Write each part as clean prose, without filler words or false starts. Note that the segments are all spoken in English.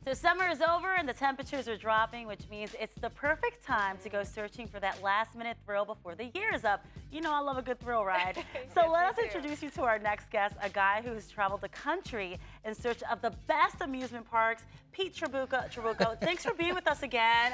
So summer is over and the temperatures are dropping, which means it's the perfect time to go searching for that last-minute thrill before the year is up. You know I love a good thrill ride. So Yes, let us do. introduce you to our next guest, a guy who has traveled the country in search of the best amusement parks, Pete Trabucco. Thanks for being with us again.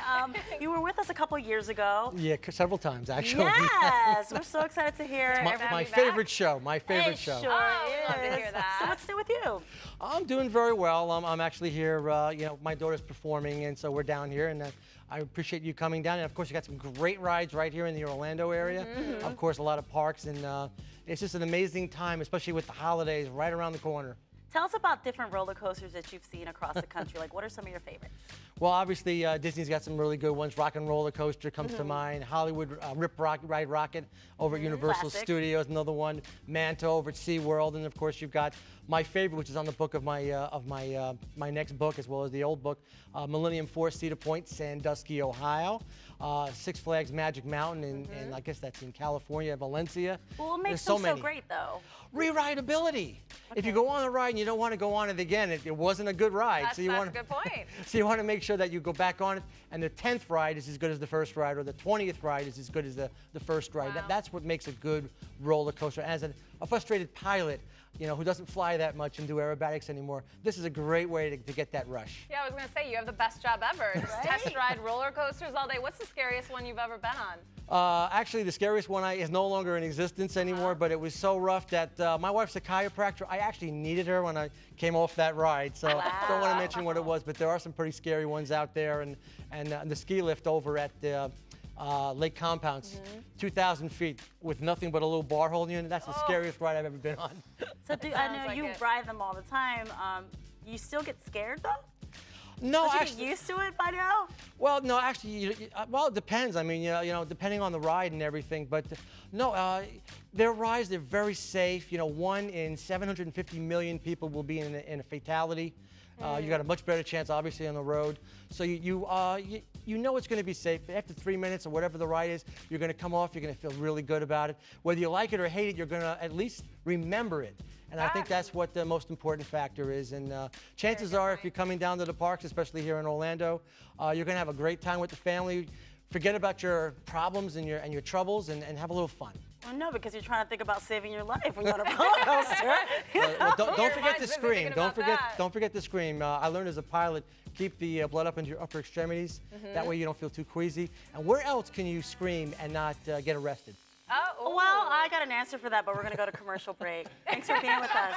You were with us a couple years ago. Yeah, several times, actually. Yes, we're so excited to hear it. My favorite show, my favorite show. Sure love to hear is. that. So what's new with you? I'm doing very well. I'm actually here, you know, my daughter's performing, and so we're down here, and I appreciate you coming down. And of course, you got some great rides right here in the Orlando area. Of course, a lot of parks, and it's just an amazing time, especially with the holidays right around the corner. Tell us about different roller coasters that you've seen across the country. Like, what are some of your favorites? Well, obviously, Disney's got some really good ones. Rock and Roller Coaster comes to mind. Hollywood Ride Rocket over at Universal Classic. Studios, another one. Manta over at SeaWorld, and of course, you've got my favorite, which is on the book of my next book, as well as the old book, Millennium Force, Cedar Point, Sandusky, Ohio. Six Flags Magic Mountain, and I guess that's in California, Valencia. Well, what makes There's them so great, though? Rewritability. If you go on a ride and you don't want to go on it again, it wasn't a good ride. That's a good point. So you want to make sure that you go back on it, and the 10th ride is as good as the first ride, or the 20th ride is as good as the first ride. Wow. That's what makes a good roller coaster. As a frustrated pilot, you know, who doesn't fly that much and do aerobatics anymore, this is a great way to get that rush. Yeah, I was going to say, you have the best job ever. Just test ride roller coasters all day. What's the scariest one you've ever been on? Actually, the scariest one is no longer in existence anymore, but it was so rough that my wife's a chiropractor. I actually needed her when I came off that ride, so I don't want to mention what it was, but there are some pretty scary ones out there, and the ski lift over at the Lake Compounds, 2,000 feet with nothing but a little bar holding you in it. That's the scariest ride I've ever been on. So I know you ride them all the time. You still get scared, though? No, Don't you actually, get used to it by now? well, no, actually, well, it depends. I mean, you know, depending on the ride and everything. But no, their rides, they're very safe. You know, 1 in 750 million people will be in a fatality. You got a much better chance, obviously, on the road. So you know it's going to be safe. After 3 minutes or whatever the ride is, you're going to come off. You're going to feel really good about it. Whether you like it or hate it, you're going to at least remember it. And I think that's what the most important factor is. And chances are, if you're coming down to the parks, especially here in Orlando, you're going to have a great time with the family. Forget about your problems and your troubles, and have a little fun. Well, no, because you're trying to think about saving your life when you're on a roller coaster. Well, don't forget to mind's been scream. thinking about that. Don't forget to scream. I learned as a pilot, keep the blood up into your upper extremities. That way you don't feel too queasy. And where else can you scream and not get arrested? Oh, Well, I got an answer for that, but we're going to go to commercial break. Thanks for being with us.